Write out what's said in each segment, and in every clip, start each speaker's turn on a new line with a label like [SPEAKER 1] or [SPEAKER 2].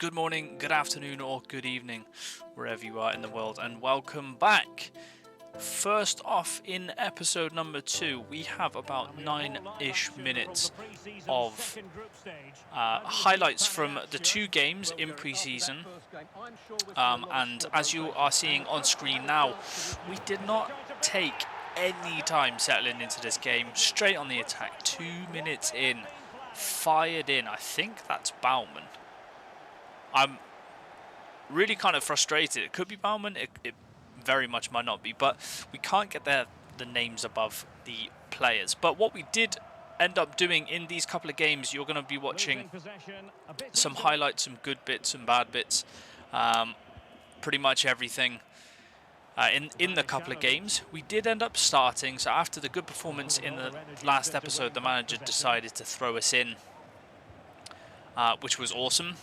[SPEAKER 1] Good morning, good afternoon, or good evening, wherever you are in the world, and welcome back. First off, in episode number 2, we have about 9-ish minutes of highlights from the 2 games in pre-season. And as you are seeing on screen now, we did not take any time settling into this game. Straight on the attack, 2 minutes in, fired in. I think that's Baumann. I'm really kind of frustrated. It could be Baumann, it very much might not be, but we can't get the names above the players. But what we did end up doing in these couple of games, you're going to be watching some highlights, some good bits, some bad bits, pretty much everything in the couple of games. We did end up starting, so after the good performance in the last episode, the manager decided to throw us in, which was awesome.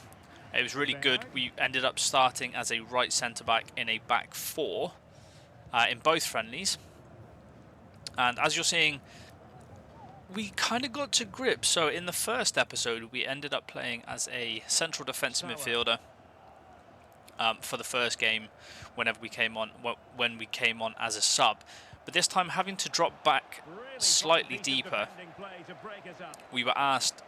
[SPEAKER 1] It was really good. We ended up starting as a right centre-back in a back 4 in both friendlies. And as you're seeing, we kind of got to grips. So in the first episode, we ended up playing as a central defensive midfielder for the first game whenever we came on, when we came on as a sub. But this time, having to drop back slightly deeper, we were asked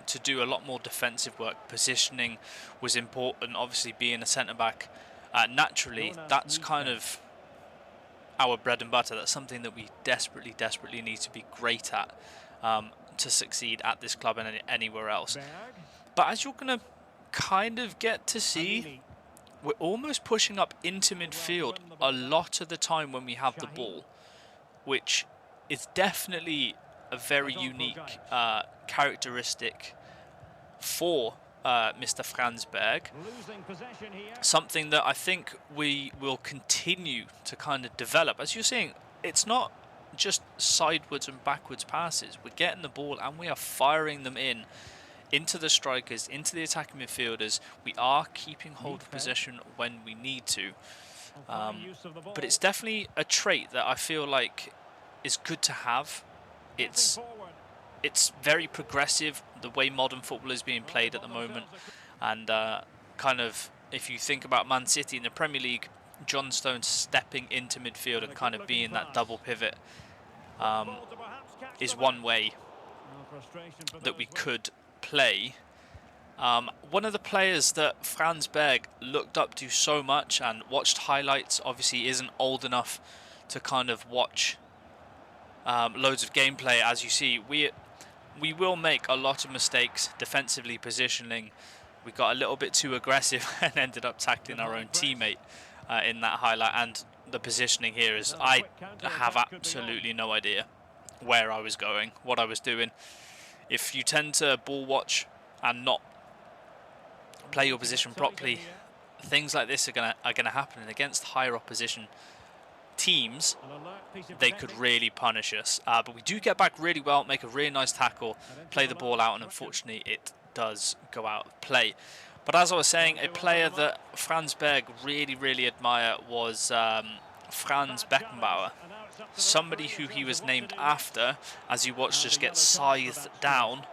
[SPEAKER 1] to do a lot more defensive work. Positioning was important. Obviously, being a centre-back, naturally, that's kind of our bread and butter. That's something that we desperately need to be great at to succeed at this club and anywhere else. But as you're going to kind of get to see, we're almost pushing up into midfield a lot of the time when we have the ball, which is definitely a very unique characteristic for Mr. Franz Berg. Something that I think we will continue to kind of develop. As you're seeing, it's not just sidewards and backwards passes. We're getting the ball and we are firing them into the strikers, into the attacking midfielders. We are keeping hold of possession when we need to. But it's definitely a trait that I feel like is good to have. It's very progressive, the way modern football is being played at the moment. And kind of, if you think about Man City in the Premier League, John Stones stepping into midfield and kind of being that double pivot is one way that we could play. One of the players that Franz Berg looked up to so much and watched highlights, obviously isn't old enough to kind of watch loads of gameplay. As you see, we will make a lot of mistakes defensively positioning. We got a little bit too aggressive and ended up tackling our own teammate in that highlight. And the positioning here is, I have absolutely no idea where I was going, what I was doing. If you tend to ball watch and not play your position properly, things like this are gonna happen. And against higher opposition teams, they could really punish us. But we do get back really well, make a really nice tackle, play the ball out, and unfortunately it does go out of play. But as I was saying, a player that Franz Berg really admire was Franz Beckenbauer. Somebody who he was named after, as you watched us get scythed down.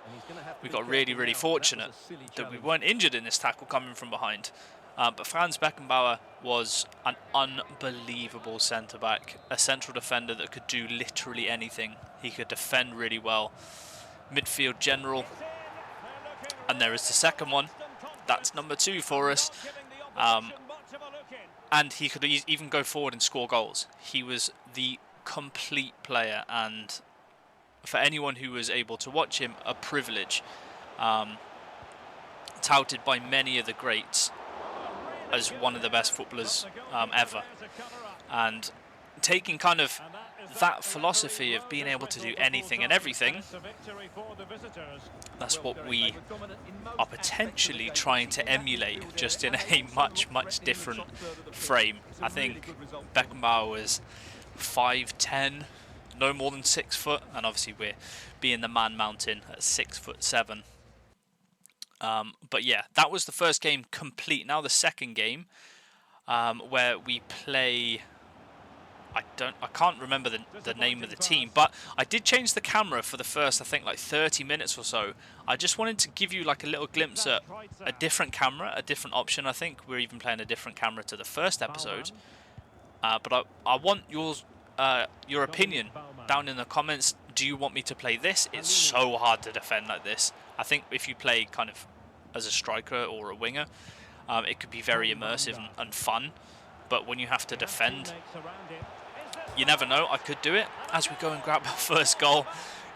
[SPEAKER 1] We got really fortunate that we weren't injured in this tackle coming from behind. But Franz Beckenbauer was an unbelievable centre-back, a central defender that could do literally anything. He could defend really well, midfield general, and there is the second one. That's number 2 for us. And he could even go forward and score goals. He was the complete player, and for anyone who was able to watch him, a privilege. Touted by many of the greats as one of the best footballers ever, and taking kind of that philosophy of being able to do anything and everything, that's what we are potentially trying to emulate, just in a much different frame. I think Beckenbauer was 5'10", no more than 6 foot, and obviously we're being the man mountain at 6'7". But yeah, that was the first game complete. Now the second game, where we play I can't remember the name of the team, but I did change the camera for the first, I think, like 30 minutes or so. I just wanted to give you like a little glimpse at a different camera, a different option. I think we're even playing a different camera to the first episode. But I want your opinion down in the comments. Do you want me to play this? It's so hard to defend like this. I think if you play kind of as a striker or a winger, it could be very immersive and fun. But when you have to defend, you never know. I could do it. As we go and grab our first goal,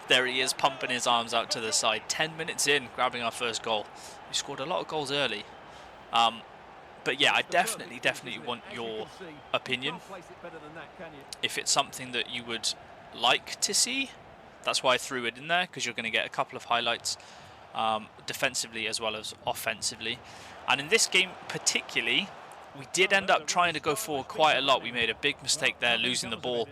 [SPEAKER 1] there he is, pumping his arms out to the side. 10 minutes in, grabbing our first goal. We scored a lot of goals early. But yeah, I definitely want your opinion. If it's something that you would like to see, that's why I threw it in there, because you're going to get a couple of highlights, defensively as well as offensively. And in this game particularly, we did end up trying to go forward quite a lot. We made a big mistake there, losing the ball.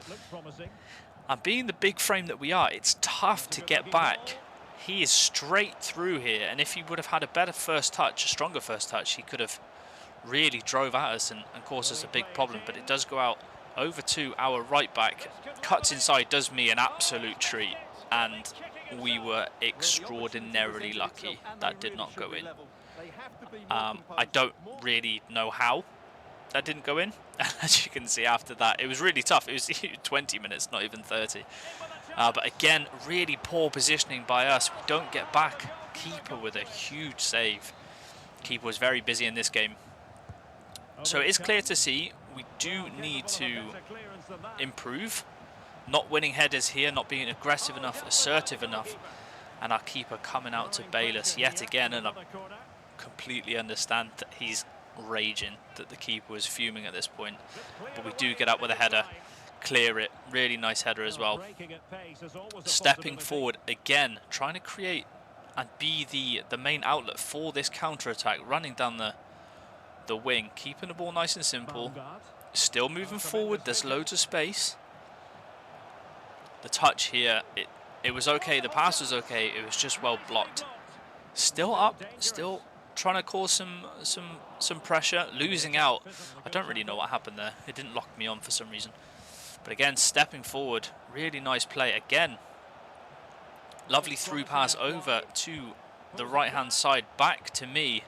[SPEAKER 1] And being the big frame that we are, it's tough to get back. He is straight through here, and if he would have had a better first touch, a stronger first touch, he could have really drove at us and caused us a big problem. But it does go out over to our right back. Cuts inside, does me an absolute treat, and we were extraordinarily lucky that did not go in. I don't really know how that didn't go in. As you can see after that, it was really tough. It was 20 minutes, not even 30. But again, really poor positioning by us. We don't get back. Keeper with a huge save. Keeper was very busy in this game. So it is clear to see we do need to improve. Not winning headers here, not being aggressive enough, assertive enough. And our keeper coming out to bail us yet again. And I completely understand that he's raging, that the keeper was fuming at this point. But we do get up with a header, clear it. Really nice header as well. Stepping forward again, trying to create and be the main outlet for this counter-attack, running down the wing, keeping the ball nice and simple. Still moving forward, there's loads of space. The touch here, it was okay, the pass was okay, it was just well blocked. Still up, still trying to cause some pressure, losing out. I don't really know what happened there. It didn't lock me on for some reason. But again, stepping forward, really nice play again. Lovely through pass over to the right hand side, back to me.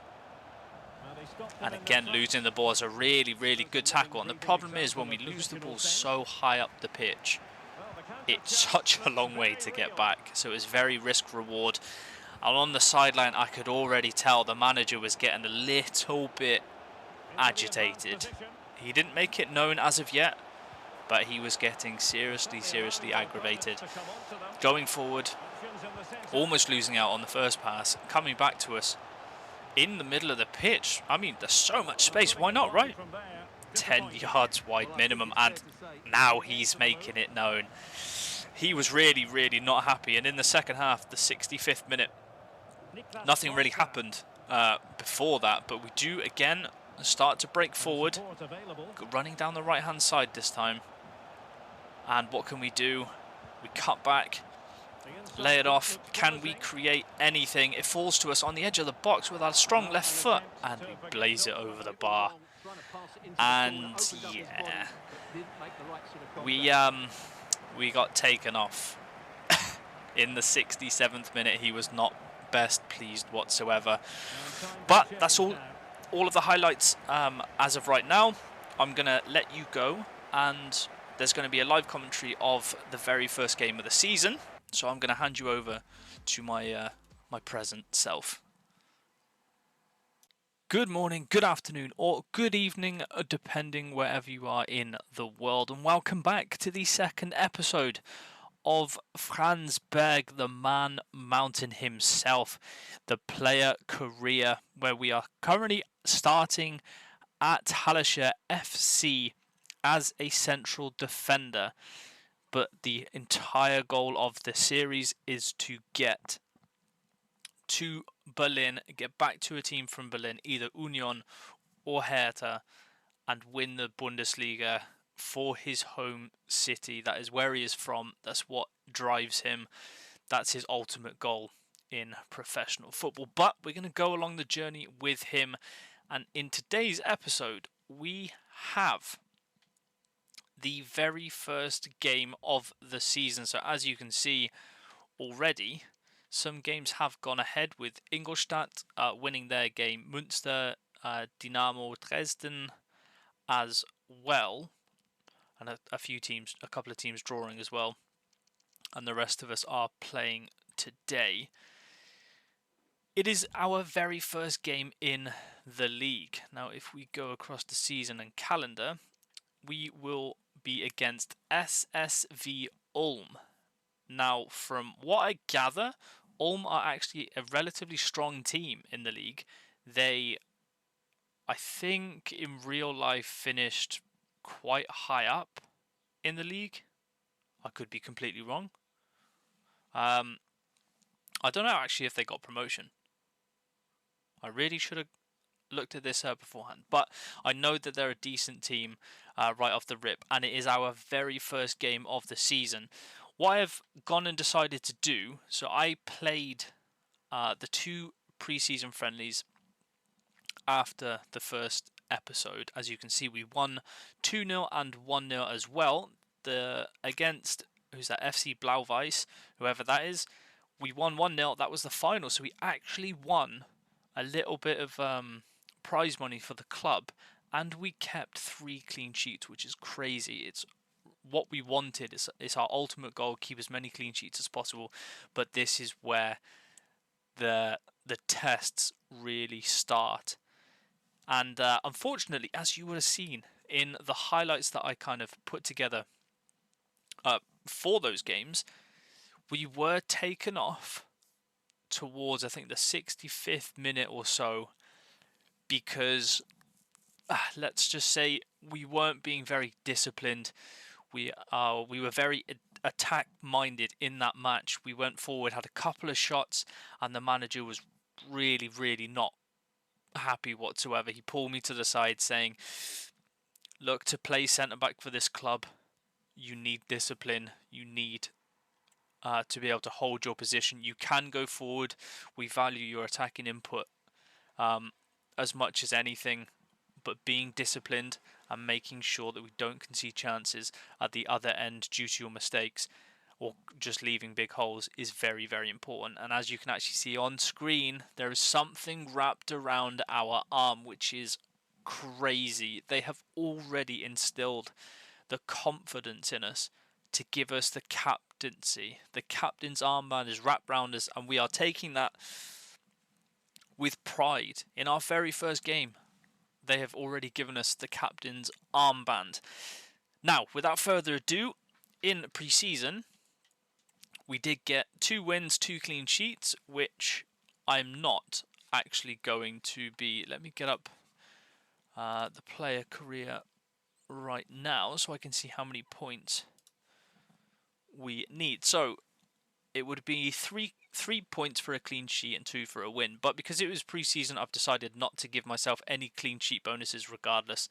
[SPEAKER 1] And again, losing the ball is a really good tackle. And the problem is, when we lose the ball so high up the pitch, it's such a long way to get back. So it's very risk reward. And on the sideline, I could already tell the manager was getting a little bit agitated. He didn't make it known as of yet, but he was getting seriously aggravated. Going forward, almost losing out on the first pass, coming back to us in the middle of the pitch. I mean, there's so much space, why not, right? 10 yards wide minimum, and now he's making it known. He was really not happy, and in the second half, the 65th minute, nothing really happened before that, but we do again start to break forward, running down the right hand side this time. And what can we do? We cut back, lay it off. Can we create anything? It falls to us on the edge of the box with our strong left foot, and we blaze it over the bar. And yeah, we got taken off in the 67th minute. He was not best pleased whatsoever. But that's all of the highlights as of right now. I'm gonna let you go, and there's going to be a live commentary of the very first game of the season. So I'm going to hand you over to my my present self. Good morning, good afternoon, or good evening, depending wherever you are in the world, and welcome back to the second episode of Franz Berg, the man mountain himself, the player career, where we are currently starting at Hallischer FC as a central defender. But the entire goal of the series is to get to Berlin, get back to a team from Berlin, either Union or Hertha, and win the Bundesliga for his home city. That is where he is from. That's what drives him. That's his ultimate goal in professional football. But we're going to go along the journey with him. And in today's episode, we have the very first game of the season. So as you can see already, some games have gone ahead, with Ingolstadt winning their game, Münster, Dynamo Dresden as well, and a couple of teams drawing as well, and the rest of us are playing today. It is our very first game in the league. Now, if we go across the season and calendar, we will be against SSV Ulm. Now, from what I gather, Ulm are actually a relatively strong team in the league. They, I think, in real life finished quite high up in the league. I could be completely wrong. I don't know actually if they got promotion. I really should have looked at this beforehand, but I know that they're a decent team right off the rip, and it is our very first game of the season. What I've gone and decided to do, so I played the 2 pre-season friendlies after the first episode. As you can see, we won 2-0 and 1-0 as well. Against, who's that, FC Blau-Weiß, whoever that is, we won 1-0. That was the final, so we actually won a little bit of prize money for the club, and we kept 3 clean sheets, which is crazy. It's what we wanted. It's our ultimate goal: keep as many clean sheets as possible. But this is where the tests really start. And unfortunately, as you would have seen in the highlights that I kind of put together for those games, we were taken off towards, I think, the 65th minute or so, because let's just say we weren't being very disciplined. We were very attack-minded in that match. We went forward, had a couple of shots, and the manager was really, really not happy whatsoever. He pulled me to the side saying, look, to play centre-back for this club, you need discipline. You need to be able to hold your position. You can go forward. We value your attacking input as much as anything, but being disciplined and making sure that we don't concede chances at the other end due to your mistakes or just leaving big holes is very, very important. And as you can actually see on screen, there is something wrapped around our arm, which is crazy. They have already instilled the confidence in us to give us the captaincy. The captain's armband is wrapped around us, and we are taking that with pride. In our very first game, they have already given us the captain's armband. Now, without further ado, in pre-season, we did get 2 wins, 2 clean sheets, which I'm not actually going to be... Let me get up the player career right now so I can see how many points we need. So it would be three points for a clean sheet and 2 for a win. But because it was pre-season, I've decided not to give myself any clean sheet bonuses regardless,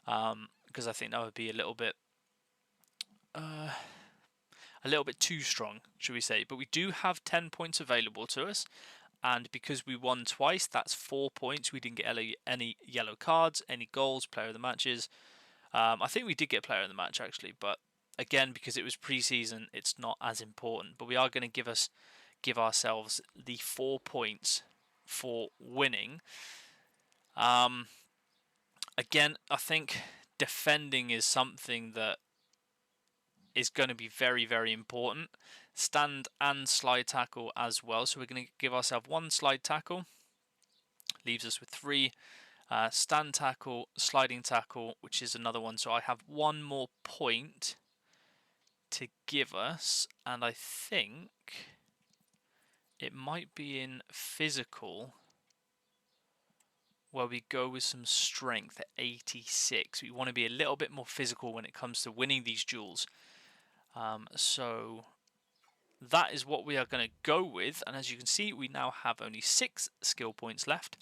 [SPEAKER 1] because I think that would be a little bit too strong, should we say. But we do have 10 points available to us, and because we won twice, that's 4 points. We didn't get any yellow cards, any goals, player of the matches. I think we did get player of the match actually, but again, because it was pre-season, it's not as important. But we are going to give ourselves the 4 points for winning. Again, I think defending is something that is going to be very, very important. Stand and slide tackle as well. So we're going to give ourselves 1 slide tackle. Leaves us with 3. Stand tackle, sliding tackle, which is another one. So I have 1 more point to give us. And I think it might be in physical, where we go with some strength at 86. We want to be a little bit more physical when it comes to winning these duels. So that is what we are going to go with. And as you can see, we now have only 6 skill points left,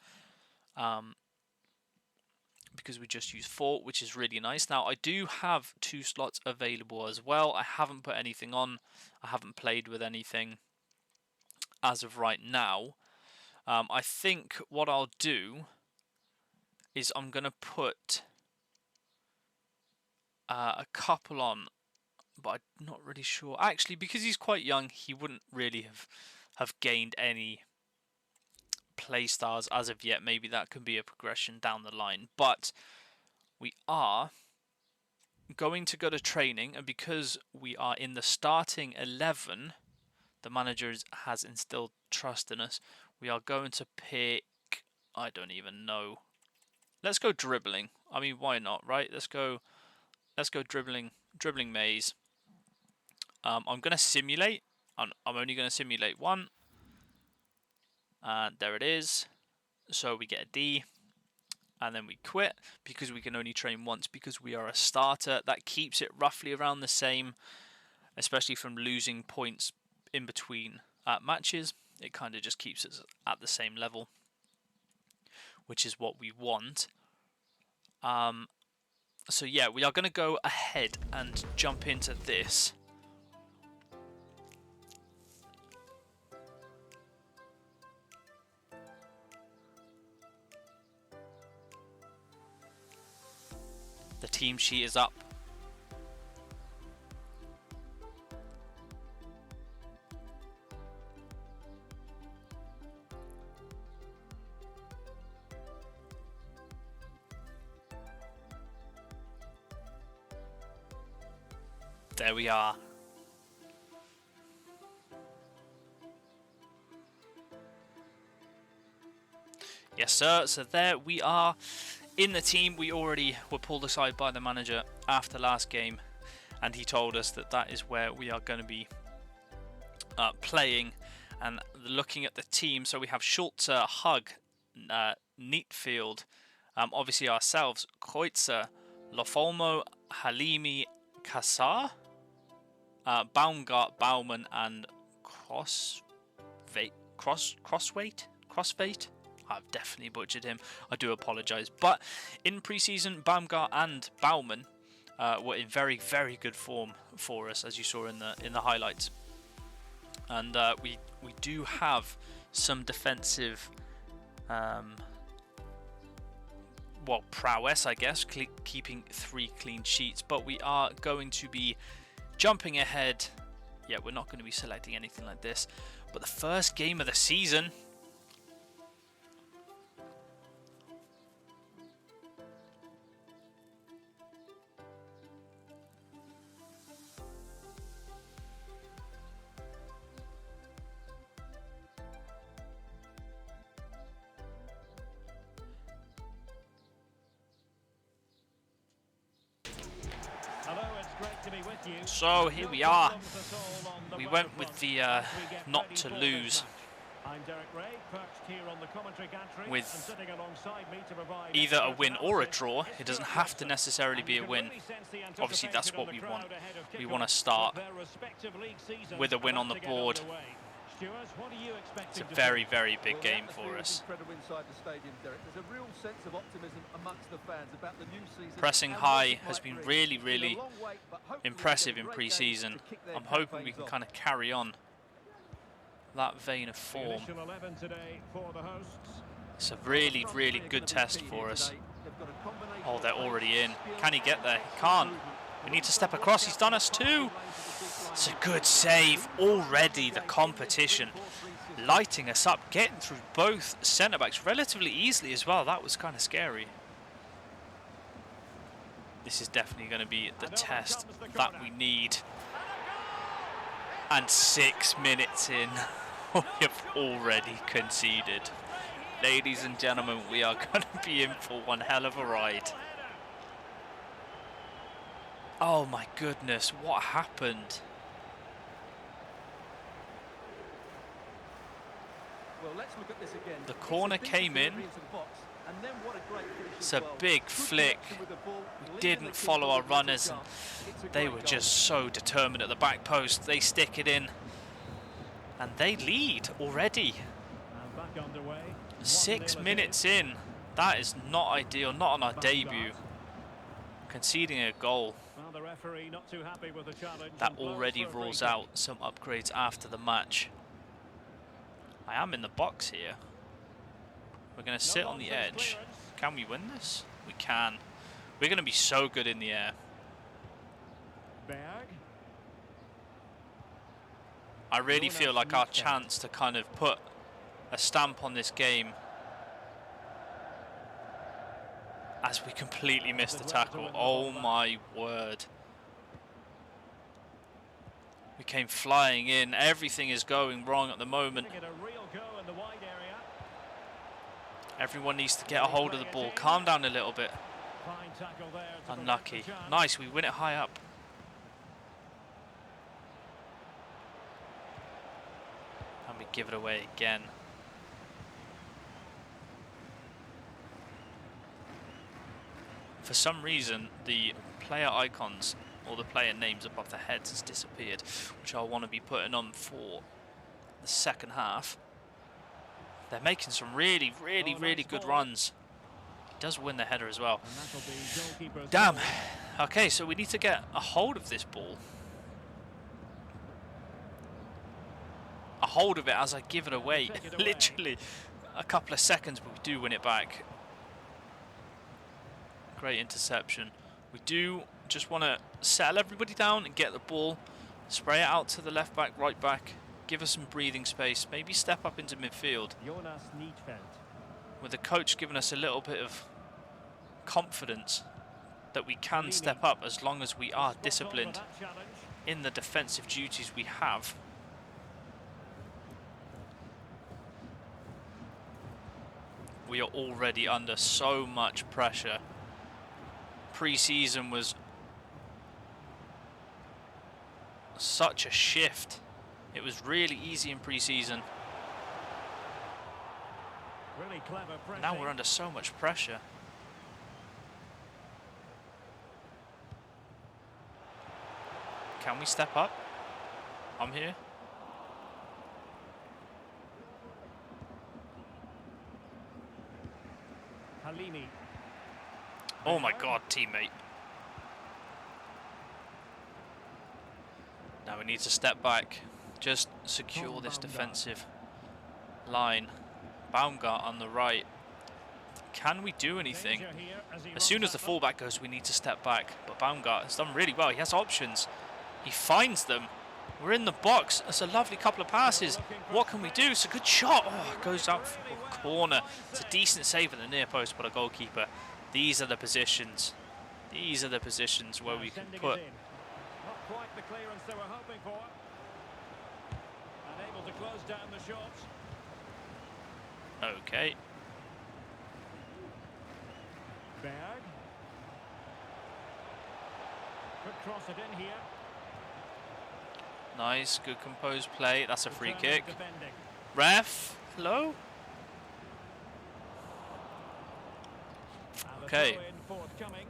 [SPEAKER 1] because we just used 4, which is really nice. Now, I do have 2 slots available as well. I haven't put anything on. I haven't played with anything as of right now. I think what I'll do is I'm going to put a couple on, but I'm not really sure. Actually, because he's quite young, he wouldn't really have gained any play styles as of yet. Maybe that could be a progression down the line. But we are going to go to training, and because we are in the starting 11, the manager has instilled trust in us. We are going to pick, I don't even know. Let's go dribbling. I mean, why not, right? Let's go dribbling maze. I'm going to simulate. I'm only going to simulate one. And there it is. So we get a D. And then we quit because we can only train once because we are a starter. That keeps it roughly around the same, especially from losing points in between matches. It kind of just keeps us at the same level, which is what we want. So yeah, we are going to go ahead and jump into this. The team sheet is up. There we are. Yes, sir. So there we are. In the team, we already were pulled aside by the manager after last game, and he told us that that is where we are going to be playing. And looking at the team, so we have Schulze, Hug, Neatfield, obviously ourselves, Kreutzer, Lofolmo, Halimi, Kassar, Baumgart, Baumann, and Crossweight. I've definitely butchered him. I do apologise. But in pre-season, Baumgart and Baumann were in very, very good form for us, as you saw in the highlights. And we do have some defensive, prowess, I guess, keeping 3 clean sheets. But we are going to be jumping ahead. Yeah, we're not going to be selecting anything like this. But the first game of the season. So here we are. We went with the not to lose, with either a win or a draw. It doesn't have to necessarily be a win. Obviously that's what we want. We want to start with a win on the board. It's a very, very big game for us. Pressing high has been really, really impressive in pre-season. I'm hoping we can kind of carry on that vein of form. It's a really, really good test for us. Oh, they're already in. Can he get there? He can't. We need to step across. He's done us too. It's a good save already. The competition lighting us up, getting through both centre-backs relatively easily as well. That was kind of scary. This is definitely going to be the test that we need. And 6 minutes in, we have already conceded. Ladies and gentlemen, we are going to be in for one hell of a ride. Oh my goodness, what happened? The corner came in. It's a big flick. We didn't follow our runners, and they were just so determined at the back post. They stick it in, and they lead already. 6 minutes in. That is not ideal, not on our debut. Conceding a goal. That already rules out some upgrades after the match. I am in the box here. We're going to sit on the edge. Can we win this? We can. We're going to be so good in the air.
[SPEAKER 2] Berg.
[SPEAKER 1] I really feel like our chance to kind of put a stamp on this game, as we completely missed the tackle. Oh my word. We came flying in. Everything is going wrong at the moment. Everyone needs to get a hold of the ball. Calm down a little bit. Unlucky. Nice, we win it high up. And we give it away again. For some reason, the player icons or the player names above their heads has disappeared, which I want to be putting on for the second half. They're making some really good runs. He does win the header as well. Damn. Okay, so we need to get a hold of this ball. A hold of it as I give it away. Literally a couple of seconds, but we do win it back. Great interception. We do just want to settle everybody down and get the ball, spray it out to the left back, right back, give us some breathing space, maybe step up into midfield. With the coach giving us a little bit of confidence that we can step up as long as we are disciplined in the defensive duties we have. We are already under so much pressure. Pre-season was such a shift. It was really easy in pre-season.
[SPEAKER 2] Really clever pressing.
[SPEAKER 1] Now we're under so much pressure. Can we step up? I'm here.
[SPEAKER 2] Halimi.
[SPEAKER 1] Oh my god, teammate. Now we need to step back. Just secure this defensive line. Baumgart on the right. Can we do anything? As soon as the fullback goes, we need to step back. But Baumgart has done really well. He has options. He finds them. We're in the box. That's a lovely couple of passes. What can we do? It's a good shot. Oh, it goes out for a corner. It's a decent save at the near post, but a goalkeeper. These are the positions. These are the positions where we can put.
[SPEAKER 2] Not quite the clearance they were hoping for. Unable to close down the shots.
[SPEAKER 1] Okay.
[SPEAKER 2] Berg. Could cross it in here.
[SPEAKER 1] Nice, good composed play. That's a free kick.
[SPEAKER 2] Defending.
[SPEAKER 1] Ref, hello?
[SPEAKER 2] And the
[SPEAKER 1] Okay.
[SPEAKER 2] throw-in forthcoming.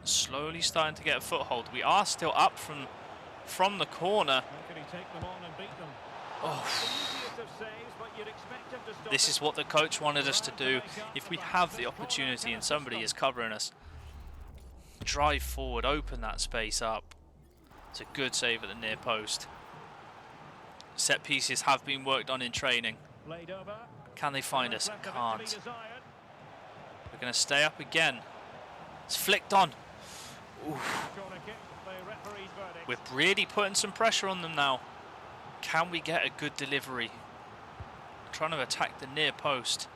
[SPEAKER 1] Slowly starting to get a foothold. We are still up from the corner.
[SPEAKER 2] How can he take them on and beat them?
[SPEAKER 1] Oh.
[SPEAKER 2] The easiest of saves, but you'd expect him to stop
[SPEAKER 1] This
[SPEAKER 2] it.
[SPEAKER 1] is what the coach wanted us to do. If we have the opportunity and somebody is covering us, drive forward, open that space up. It's a good save at the near post. Set pieces have been worked on in training.
[SPEAKER 2] Played over.
[SPEAKER 1] Can they find us?
[SPEAKER 2] Left of it to be
[SPEAKER 1] Can't.
[SPEAKER 2] desired.
[SPEAKER 1] We're going to stay up again. It's flicked on. Oof.
[SPEAKER 2] Corner kick, the referee's verdict.
[SPEAKER 1] We're really putting some pressure on them now. Can we get a good delivery? Trying to attack the near post.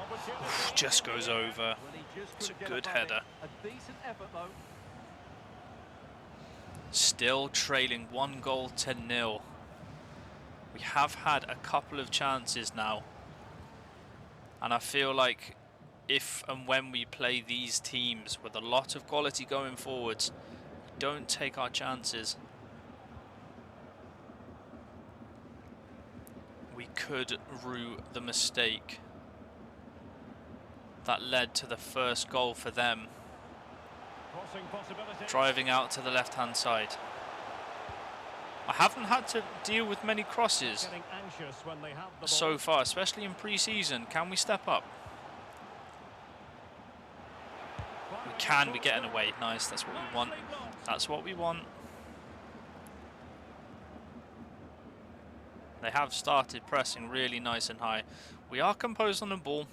[SPEAKER 2] Opportunity.
[SPEAKER 1] Just goes over. It's a good header.
[SPEAKER 2] A decent effort though.
[SPEAKER 1] Still trailing 1-0. We have had a couple of chances now. And I feel like if and when we play these teams with a lot of quality going forwards, we don't take our chances. We could rue the mistake that led to the first goal for them.
[SPEAKER 2] Crossing possibility.
[SPEAKER 1] Driving out to the left-hand side. I haven't had to deal with many crosses
[SPEAKER 2] Getting anxious when they have the ball.
[SPEAKER 1] so far, especially in pre-season. Can we step up? We can. We're getting away. Nice. That's what we want. That's what we want. They have started pressing really nice and high. We are composed on the ball.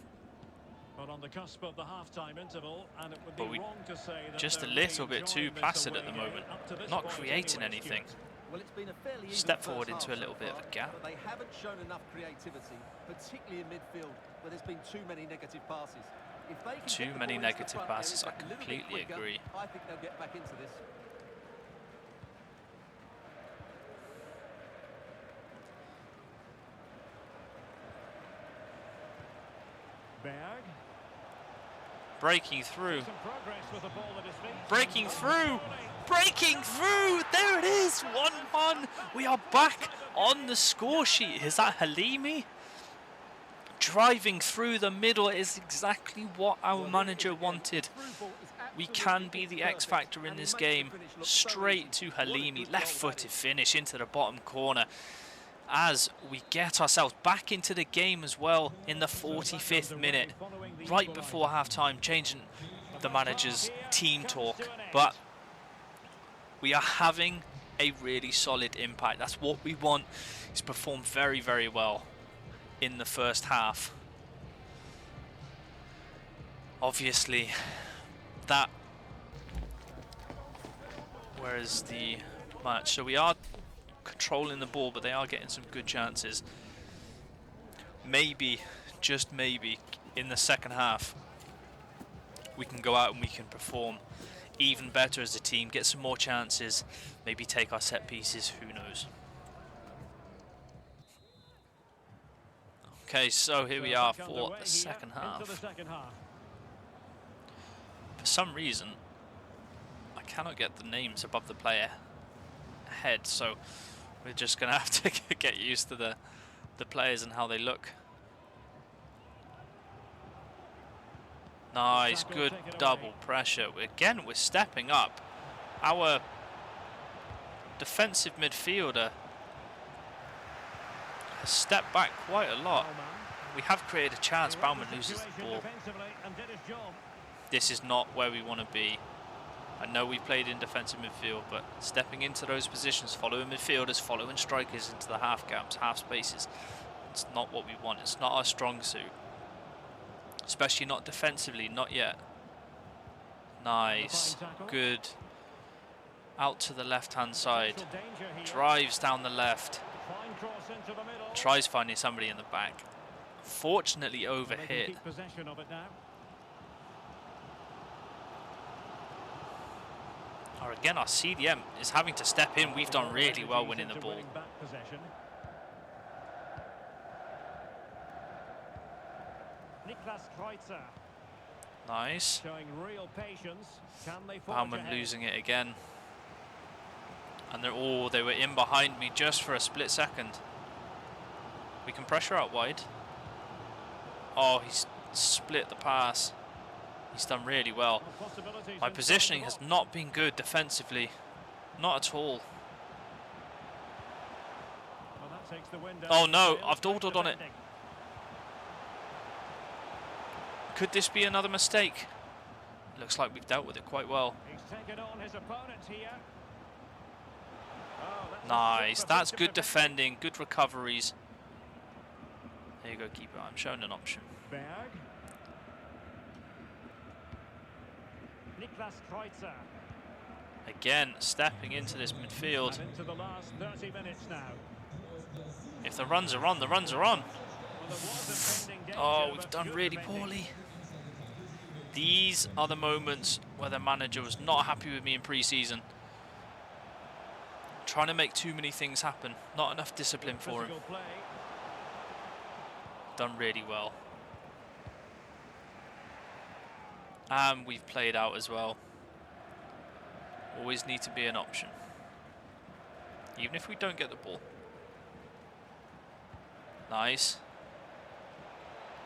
[SPEAKER 2] Well, on the cusp of the half-time interval, and it would
[SPEAKER 1] But
[SPEAKER 2] be
[SPEAKER 1] we
[SPEAKER 2] wrong to say that
[SPEAKER 1] just a
[SPEAKER 2] they're
[SPEAKER 1] little
[SPEAKER 2] really
[SPEAKER 1] bit too
[SPEAKER 2] enjoying this
[SPEAKER 1] placid at
[SPEAKER 2] away
[SPEAKER 1] the
[SPEAKER 2] game
[SPEAKER 1] moment.
[SPEAKER 2] up to this
[SPEAKER 1] Not
[SPEAKER 2] point
[SPEAKER 1] creating
[SPEAKER 2] anyway,
[SPEAKER 1] anything.
[SPEAKER 2] Stuart.
[SPEAKER 3] Well, it's been a fairly even
[SPEAKER 1] Step
[SPEAKER 3] first
[SPEAKER 1] forward into
[SPEAKER 3] half
[SPEAKER 1] a little
[SPEAKER 3] so
[SPEAKER 1] bit of
[SPEAKER 3] far,
[SPEAKER 1] a gap.
[SPEAKER 3] but they haven't shown enough creativity, particularly in midfield, where there's been too many negative passes. If they can
[SPEAKER 1] Too
[SPEAKER 3] get the
[SPEAKER 1] many
[SPEAKER 3] ball into the
[SPEAKER 1] negative
[SPEAKER 3] front
[SPEAKER 1] passes,
[SPEAKER 3] areas
[SPEAKER 1] I
[SPEAKER 3] a little bit
[SPEAKER 1] completely
[SPEAKER 3] quicker,
[SPEAKER 1] agree.
[SPEAKER 3] I think they'll get back into this.
[SPEAKER 2] Berg.
[SPEAKER 1] Breaking through.
[SPEAKER 2] Some progress with the ball at his feet.
[SPEAKER 1] Breaking through. Breaking through. There it is. 1-1. We are back on the score sheet. Is that Halimi? Driving through the middle is exactly what our manager wanted. We can be the X factor in this game. Straight to Halimi. Left-footed finish into the bottom corner. As we get ourselves back into the game as well in the 45th minute, right before half-time, changing the manager's team talk. But we are having a really solid impact. That's what we want. He's performed very, very well in the first half. Obviously, that... Whereas the match... So we are controlling the ball, but they are getting some good chances. Maybe, just maybe, in the second half, we can go out and we can perform even better as a team, get some more chances, maybe take our set pieces, who knows. Okay, so here we are for the second half. For some reason, I cannot get the names above the player head, so we're just going to have to get used to the players and how they look. Nice, good double pressure. Again, we're stepping up. Our defensive midfielder has stepped back quite a lot. We have created a chance. Baumann loses the ball. This is not where we want to be. I know we played in defensive midfield, but stepping into those positions, following midfielders, following strikers into the half gaps, half spaces, it's not what we want. It's not our strong suit. Especially not defensively, not yet. Nice, good. Out to the left-hand side. Drives down the left. Tries finding somebody in the back. Fortunately overhit. Or again, our CDM is having to step in. We've done really well winning the ball. Nice. Baumann losing it again. And they were in behind me just for a split second. We can pressure out wide. Oh, he's split the pass. He's done really well. My positioning has not been good defensively. Not at all. Oh no, I've dawdled on it. Could this be another mistake? Looks like we've dealt with it quite well. Nice, that's good defending, good recoveries. There you go, keeper. I'm showing an option. Again, stepping into this midfield. If the runs are on, the runs are on. Oh, we've done really poorly. These are the moments where the manager was not happy with me in pre-season. Trying to make too many things happen. Not enough discipline for him. Done really well. And we've played out as well. Always need to be an option. Even if we don't get the ball. Nice.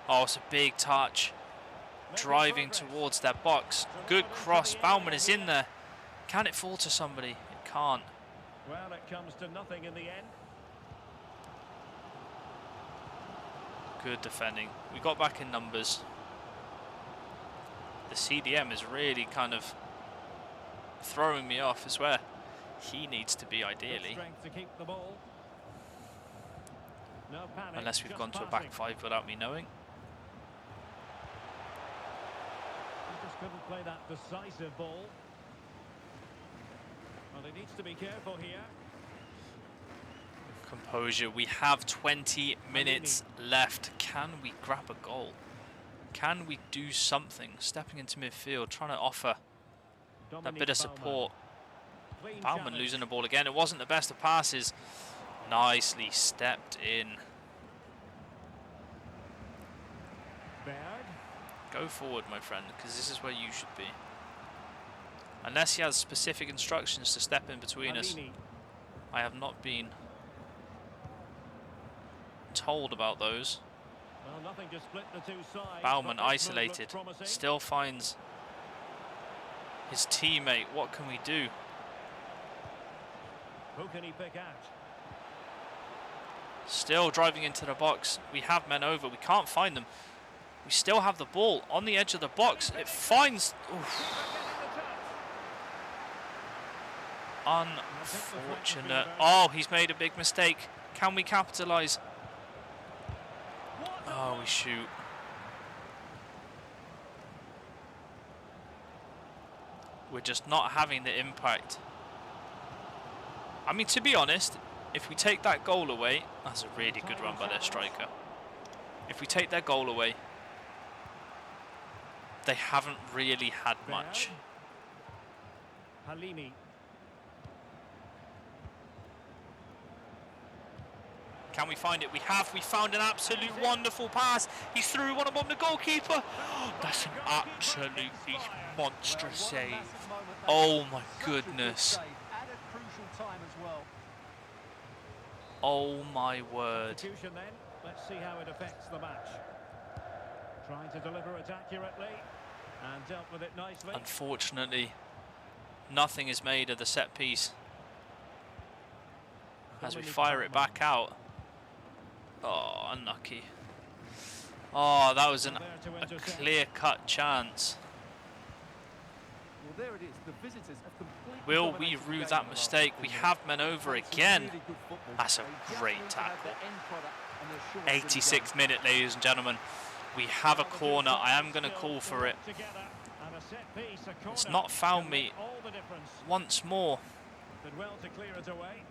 [SPEAKER 1] Oh, it's a big touch. Driving towards that box. Good cross. Baumann is in there. Can it fall to somebody? It can't.
[SPEAKER 2] Well, it comes to nothing in the end.
[SPEAKER 1] Good defending. We got back in numbers. The CDM is really kind of throwing me off. Is where he needs to be ideally.
[SPEAKER 2] No panic,
[SPEAKER 1] unless we've gone to a back five without me knowing.
[SPEAKER 2] Couldn't play that decisive ball. Well, he needs to be careful here.
[SPEAKER 1] Composure. We have 20 minutes left. Can we grab a goal? Can we do something? Stepping into midfield, trying to offer that bit of support. Baumann losing the ball again. It wasn't the best of passes. Nicely stepped in.
[SPEAKER 2] Berg.
[SPEAKER 1] Go forward, my friend, because this is where you should be. Unless he has specific instructions to step in between us. I have not been told about those.
[SPEAKER 2] Well, nothing to split the two sides.
[SPEAKER 1] Baumann isolated. Still finds his teammate. What can we do?
[SPEAKER 2] Who can he pick out?
[SPEAKER 1] Still driving into the box. We have men over. We can't find them. We still have the ball on the edge of the box. It finds... Oof. Unfortunate. Oh, he's made a big mistake. Can we capitalise? Oh, we shoot. We're just not having the impact. I mean, to be honest, if we take that goal away, that's a really good run by their striker. If we take their goal away, they haven't really had much.
[SPEAKER 2] Halimi.
[SPEAKER 1] Can we find it? We have. We found an absolute wonderful pass. He threw one above the goalkeeper. Oh, that's an absolutely monstrous save. Oh my goodness. Oh my word.
[SPEAKER 2] Let's see how it affects the match. Trying to deliver it accurately and dealt with it nicely.
[SPEAKER 1] Unfortunately, nothing is made of the set piece as we fire it back out. Oh, unlucky. Oh, that was a clear-cut chance.
[SPEAKER 3] Well, there it is. The visitors have completely
[SPEAKER 1] Will we
[SPEAKER 3] dominated the
[SPEAKER 1] rue
[SPEAKER 3] game
[SPEAKER 1] that
[SPEAKER 3] last
[SPEAKER 1] mistake? We
[SPEAKER 3] season.
[SPEAKER 1] have men over again.
[SPEAKER 3] Really good football.
[SPEAKER 1] That's a
[SPEAKER 3] They just
[SPEAKER 1] great
[SPEAKER 3] need to have
[SPEAKER 1] tackle.
[SPEAKER 3] the end product and they're sure to
[SPEAKER 1] 86th minute, ladies and gentlemen. We have a corner. I am going to call for it. It's not found me once more.
[SPEAKER 2] Did well to clear it away.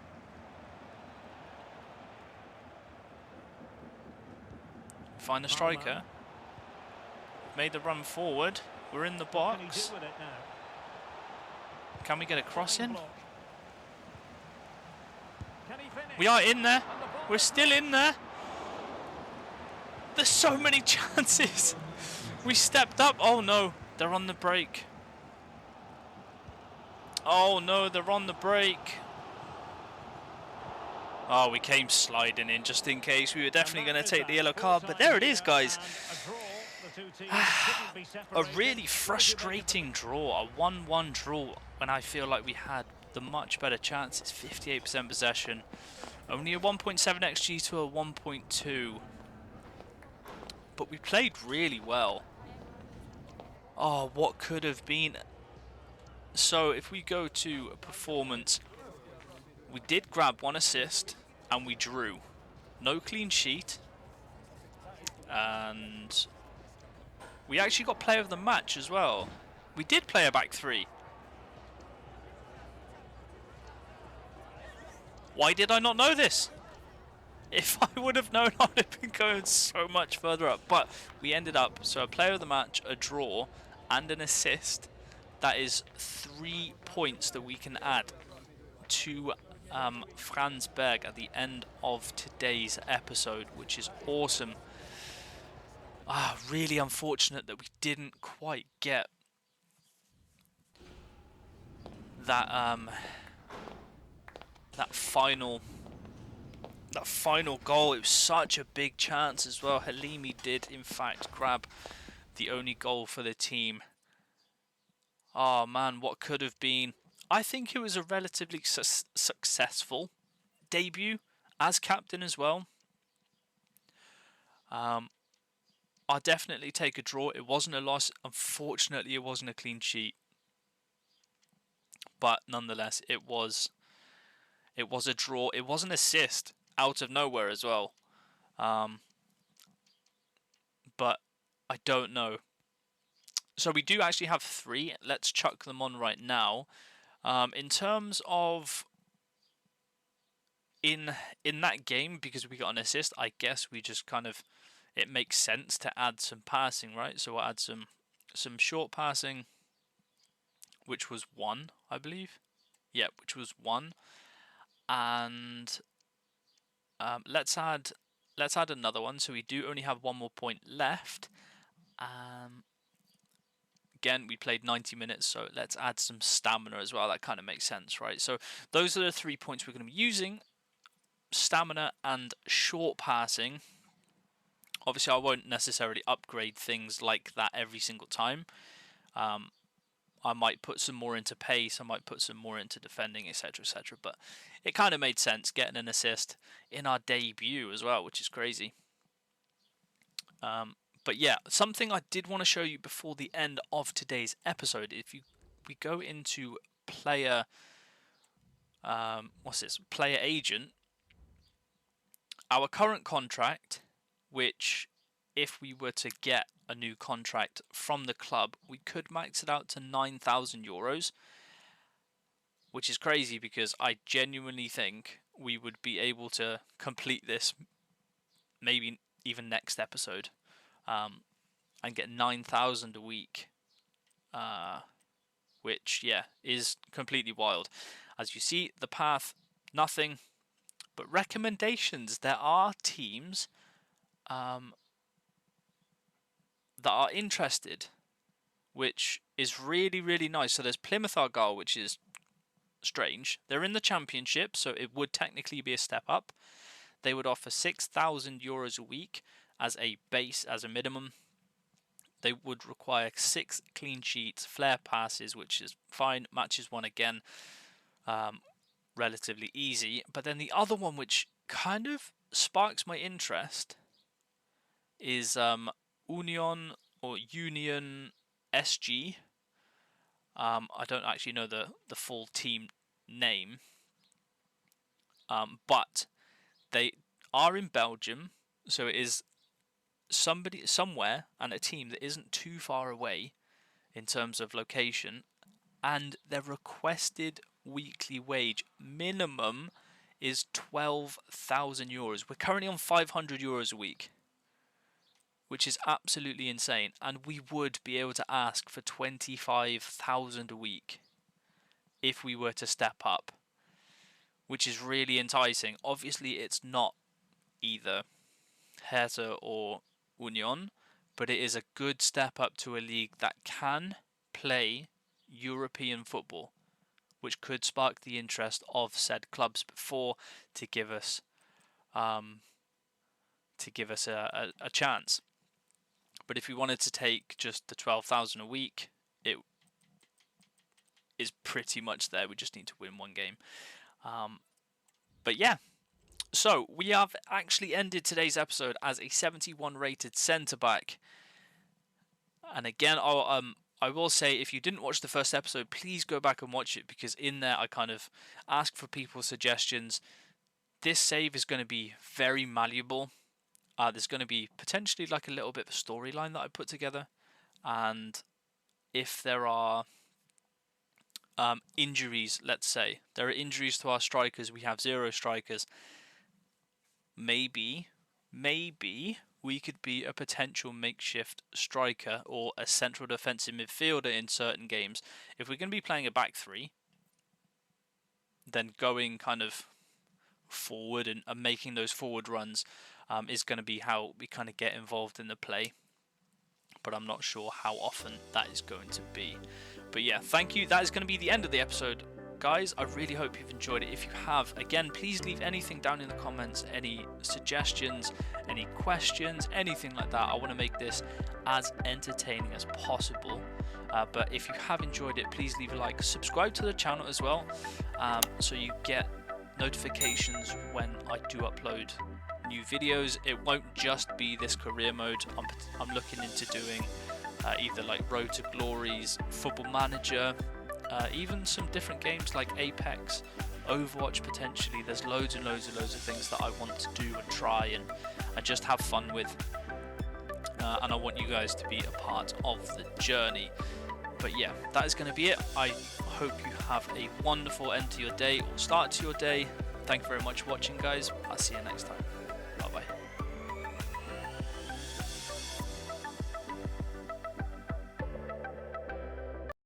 [SPEAKER 1] Find the striker. Made the run forward. We're in the box. Can we get a cross in? We are in there. We're still in there. There's so many chances. We stepped up. Oh no, they're on the break. Oh no, they're on the break. Oh, we came sliding in just in case. We were definitely going to take the yellow card, but there it is, guys. A really frustrating draw, a 1-1 draw, when I feel like we had the much better chances. 58% possession, only a 1.7 xG to a 1.2, but we played really well. Oh, what could have been. So if we go to performance, we did grab 1 assist and we drew. No clean sheet. And we actually got player of the match as well. We did play a back 3. Why did I not know this? If I would have known, I would have been going so much further up. But we ended up, so a player of the match, a draw, and an assist. That is 3 points that we can add to Franz Berg at the end of today's episode, which is awesome. Really unfortunate that we didn't quite get that that final goal. It was such a big chance as well. Halimi did in fact grab the only goal for the team. Oh man, what could have been. I think it was a relatively successful debut as captain as well. I'll definitely take a draw. It wasn't a loss. Unfortunately, it wasn't a clean sheet. But nonetheless, it was a draw. It was an assist out of nowhere as well. But I don't know. So we do actually have 3. Let's chuck them on right now. In terms of in that game, because we got an assist, I guess we just kind of, it makes sense to add some passing, right? So we'll add some short passing, which was 1, I believe. Yeah, which was 1. And let's add another one. So we do only have 1 more point left. Again, we played 90 minutes, so let's add some stamina as well. That kind of makes sense, right? So those are the 3 points we're going to be using: stamina and short passing. Obviously, I won't necessarily upgrade things like that every single time. I might put some more into pace, I might put some more into defending, etc, etc. But it kind of made sense getting an assist in our debut as well, which is crazy. But yeah, something I did want to show you before the end of today's episode. If we go into player, player agent, our current contract, which if we were to get a new contract from the club, we could max it out to 9,000 euros, which is crazy because I genuinely think we would be able to complete this maybe even next episode, and get 9,000 a week, which, yeah, is completely wild. As you see, the path, nothing, but recommendations. There are teams that are interested, which is really, really nice. So there's Plymouth Argyle, which is strange. They're in the Championship, so it would technically be a step up. They would offer 6,000 euros a week as a base, as a minimum. They would require 6 clean sheets, flare passes, which is fine. Matches won again, relatively easy. But then the other one, which kind of sparks my interest, is Union SG. I don't actually know the full team name, but they are in Belgium, so it is somewhere and a team that isn't too far away in terms of location, and their requested weekly wage minimum is 12,000 euros. We're currently on 500 euros a week, which is absolutely insane, and we would be able to ask for 25,000 a week if we were to step up, which is really enticing. Obviously, it's not either Hertha or Union, but it is a good step up to a league that can play European football, which could spark the interest of said clubs before to give us a chance. But if we wanted to take just the 12,000 a week, it is pretty much there. We just need to win one game. But yeah, so we have actually ended today's episode as a 71 rated centre back. And again, I will say, if you didn't watch the first episode, please go back and watch it, because in there I kind of ask for people's suggestions. This save is going to be very malleable. There's going to be potentially like a little bit of a storyline that I put together, and if there are injuries, let's say there are injuries to our strikers, we have 0 strikers, maybe we could be a potential makeshift striker or a central defensive midfielder in certain games. If we're going to be playing a back 3, then going kind of forward and making those forward runs is going to be how we kind of get involved in the play, but I'm not sure how often that is going to be. But yeah, thank you. That is going to be the end of the episode, guys. I really hope you've enjoyed it. If you have, again, please leave anything down in the comments, any suggestions, any questions, anything like that. I want to make this as entertaining as possible. But if you have enjoyed it, please leave a like, subscribe to the channel as well, so you get notifications when I do upload new videos. It won't just be this career mode. I'm looking into doing either like Road to Glories, Football Manager, even some different games like Apex, Overwatch potentially. There's loads of things that I want to do and try and just have fun with. and I want you guys to be a part of the journey. But yeah, that is going to be it. I hope you have a wonderful end to your day or start to your day. Thank you very much for watching, guys. I'll see you next time.